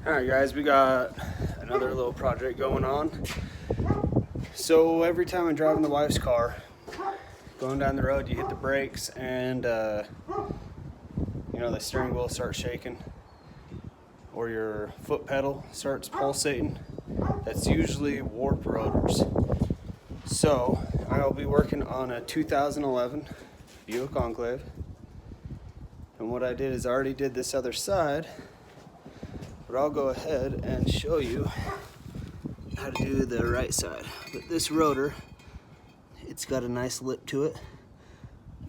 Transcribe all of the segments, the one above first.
Alright guys, we got another little project going on. So every time I'm driving the wife's car, going down the road, you hit the brakes and the steering wheel starts shaking, or your foot pedal starts pulsating. That's usually warped rotors. So I'll be working on a 2011 Buick Enclave. And what I did is I already did this other side, but I'll go ahead and show you how to do the right side. But this rotor, it's got a nice lip to it,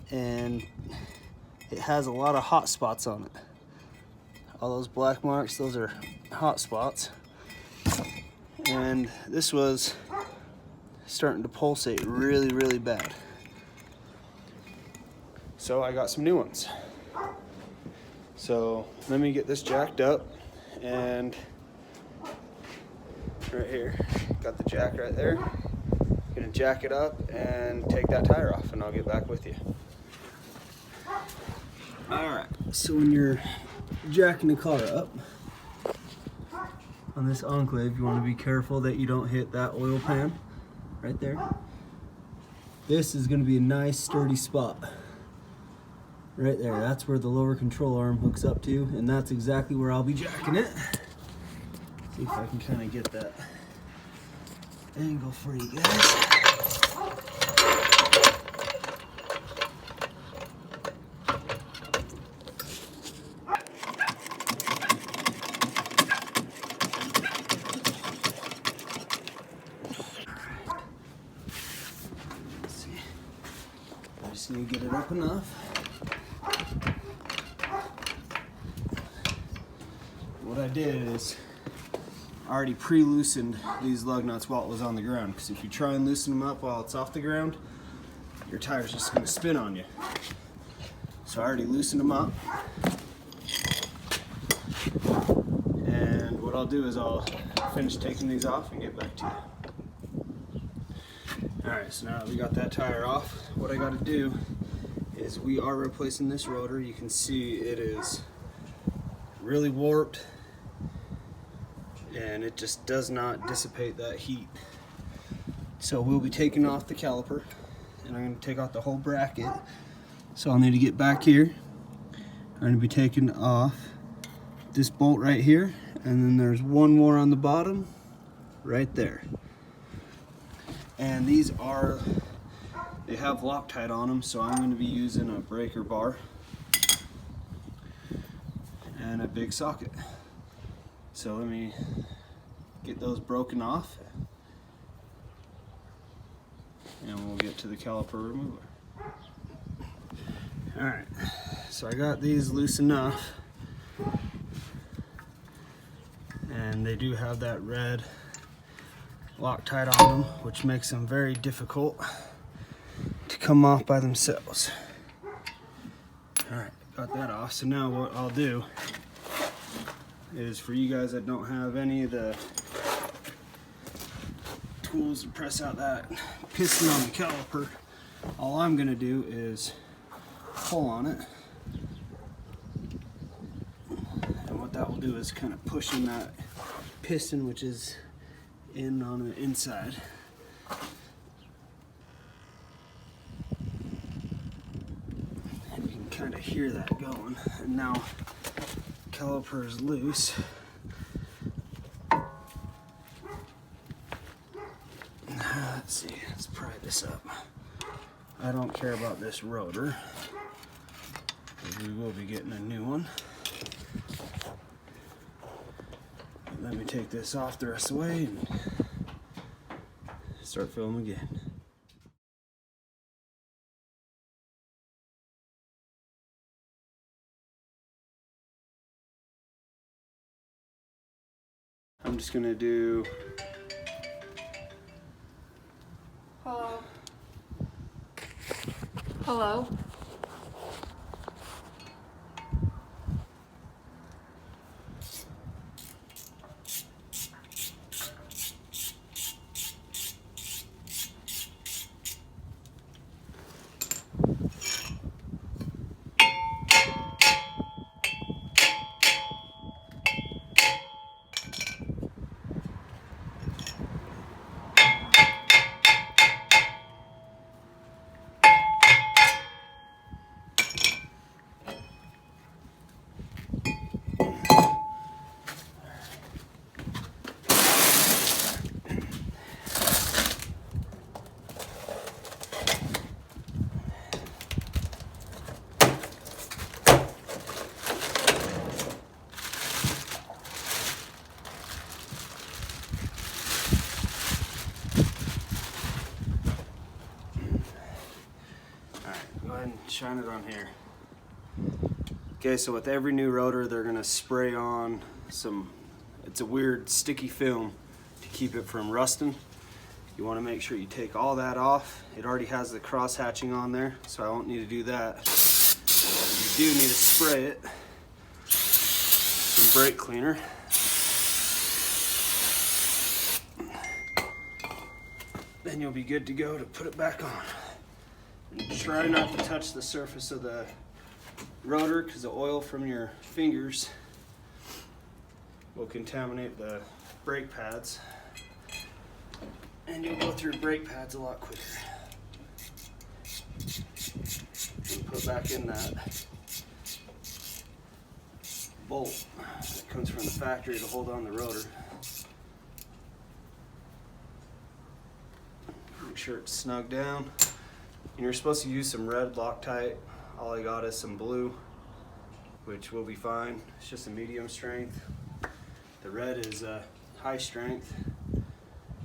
and it has a lot of hot spots on it. All those black marks, those are hot spots. And this was starting to pulsate really, really bad. So I got some new ones. So let me get this jacked up, and right here, got the jack right there. Gonna jack it up and take that tire off, and I'll get back with you. Alright, so when you're jacking the car up on this Enclave, you want to be careful that you don't hit that oil pan right there. This is going to be a nice sturdy spot right there. That's where the lower control arm hooks up to, and that's exactly where I'll be jacking it. See if I can kind of get that angle for you guys. I just need to get it up enough. What I did is I already pre-loosened these lug nuts while it was on the ground, because if you try and loosen them up while it's off the ground, your tire's just going to spin on you. So I already loosened them up, and what I'll do is I'll finish taking these off and get back to you. Alright, so now that we got that tire off, what I got to do is we are replacing this rotor. You can see it is really warped, and it just does not dissipate that heat. So we'll be taking off the caliper, and I'm going to take off the whole bracket. So I'll need to get back here. I'm going to be taking off this bolt right here, and then there's one more on the bottom right there. And these they have Loctite on them, so I'm going to be using a breaker bar and a big socket. So let me get those broken off, and we'll get to the caliper remover. Alright, so I got these loose enough, and they do have that red Loctite on them, which makes them very difficult to come off by themselves. Alright, got that off. So now what I'll do is, for you guys that don't have any of the tools to press out that piston on the caliper, all I'm going to do is pull on it, and what that will do is kind of push in that piston, which is in on the inside. And you can kind of hear that going. And now caliper is loose. Let's see, let's pry this up. I don't care about this rotor, because we will be getting a new one. Let me take this off the rest of the way and start filming again. I'm just gonna do... Hello? Hello? shine it on here. Okay, so with every new rotor, they're gonna spray on it's a weird sticky film to keep it from rusting. You wanna make sure you take all that off. It already has the cross hatching on there, so I won't need to do that. You do need to spray it. Some brake cleaner. Then you'll be good to go to put it back on. And try not to touch the surface of the rotor because the oil from your fingers will contaminate the brake pads. And you'll go through brake pads a lot quicker. And put back in that bolt that comes from the factory to hold on the rotor. Make sure it's snug down. And you're supposed to use some red Loctite. All I got is some blue, which will be fine. It's just a medium strength. The red is high strength.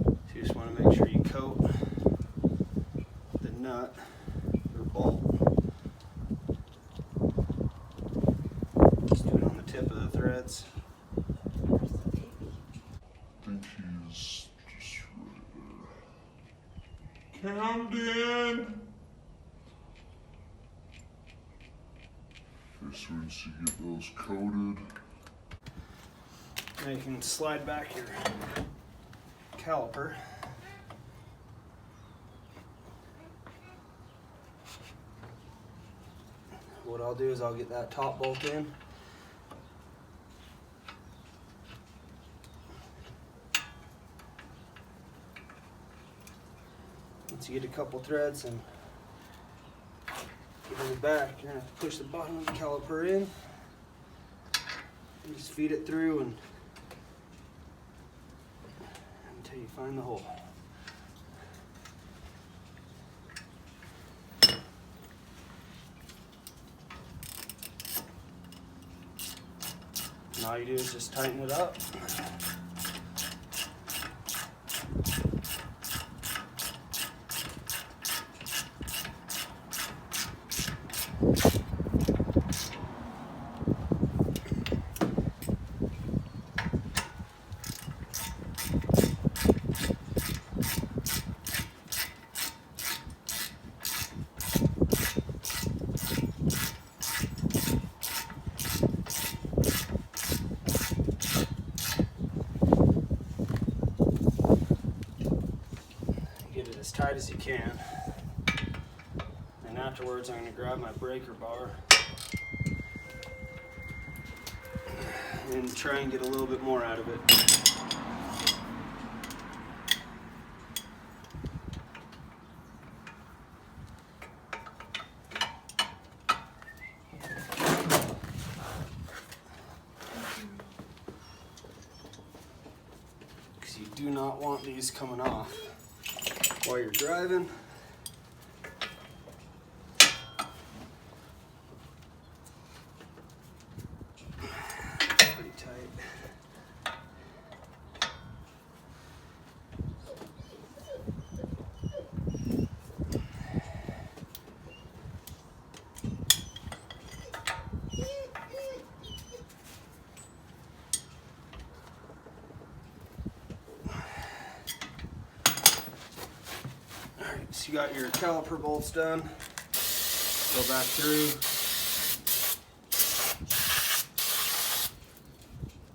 So you just want to make sure you coat the nut or bolt. Just do it on the tip of the threads. I think he's just right there. Camden! Okay, so once you get those coated. Now you can slide back your caliper. What I'll do is I'll get that top bolt in. Once you get a couple threads and get it back, you're gonna have to push the bottom of the caliper in and just feed it through until you find the hole. And all you do is just tighten it up. As tight as you can, and afterwards I'm going to grab my breaker bar and try and get a little bit more out of it. Because you do not want these coming off while you're driving. Pretty tight. So you got your caliper bolts done. Go back through.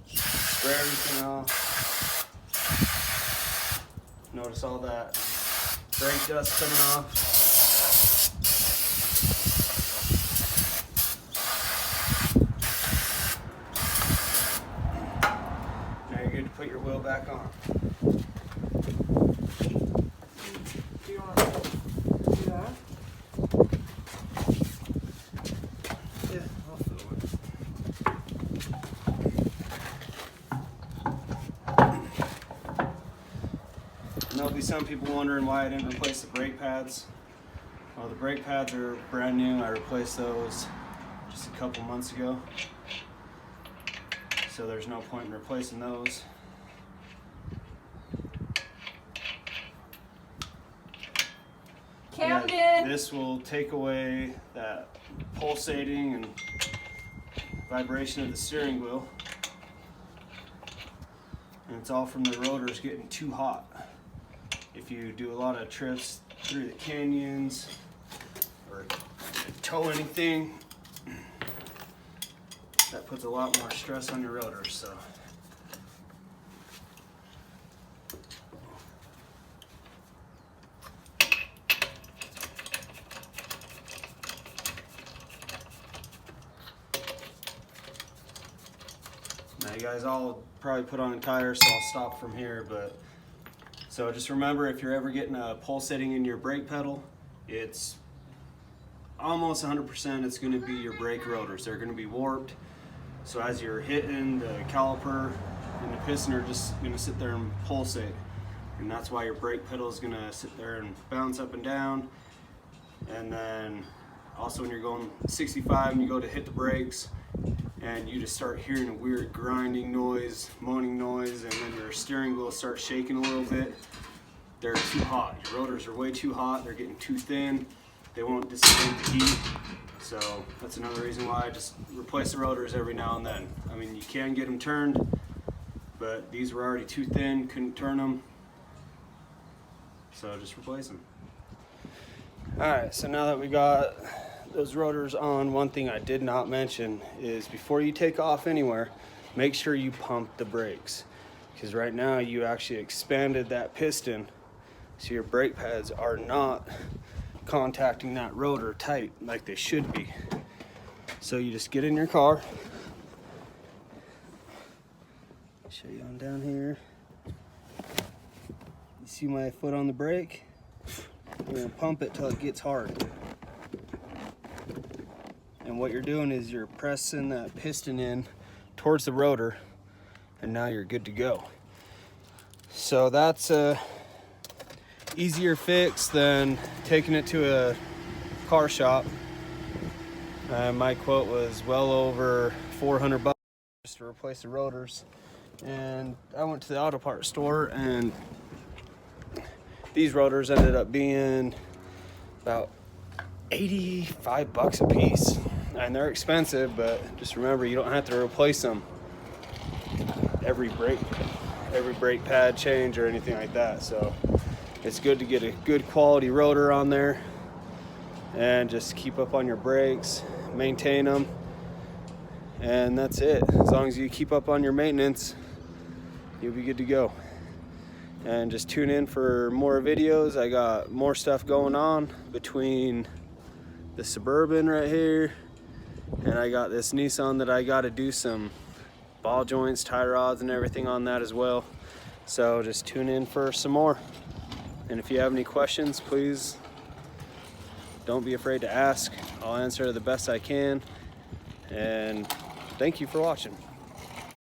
Spray everything off. Notice all that brake dust coming off. Now you're good to put your wheel back on. And there'll be some people wondering why I didn't replace the brake pads. Well, the brake pads are brand new. I replaced those just a couple months ago. So there's no point in replacing those. Camden! This will take away that pulsating and vibration of the steering wheel. And it's all from the rotors getting too hot. If you do a lot of trips through the canyons or tow anything, that puts a lot more stress on your rotors. So now you guys all probably put on tires, so I'll stop from here, but so just remember, if you're ever getting a pulsating in your brake pedal, it's almost 100% it's going to be your brake rotors. They're going to be warped. So as you're hitting, the caliper and the piston are just going to sit there and pulsate. And that's why your brake pedal is going to sit there and bounce up and down. And then also when you're going 65 and you go to hit the brakes, and you just start hearing a weird grinding noise, moaning noise, and then your steering wheel starts shaking a little bit. They're too hot. Your rotors are way too hot. They're getting too thin. They won't dissipate the heat. So that's another reason why I just replace the rotors every now and then. I mean, you can get them turned, but these were already too thin, couldn't turn them. So just replace them. All right, so now that we got those rotors on, one thing I did not mention is before you take off anywhere, make sure you pump the brakes, because right now you actually expanded that piston, so your brake pads are not contacting that rotor tight like they should be. So you just get in your car, show you on down here, you see my foot on the brake, I'm gonna pump it till it gets hard. And what you're doing is you're pressing that piston in towards the rotor, and now you're good to go. So that's a easier fix than taking it to a car shop. My quote was well over $400 just to replace the rotors. And I went to the auto parts store, and these rotors ended up being about $85 a piece. And they're expensive, but just remember, you don't have to replace them every brake pad change or anything like that. So it's good to get a good quality rotor on there and just keep up on your brakes, maintain them, and that's it. As long as you keep up on your maintenance, you'll be good to go. And just tune in for more videos. I got more stuff going on between the Suburban right here, and I got this Nissan that I got to do some ball joints, tie rods, and everything on that as well. So just tune in for some more. And if you have any questions, please don't be afraid to ask. I'll answer the best I can. And thank you for watching.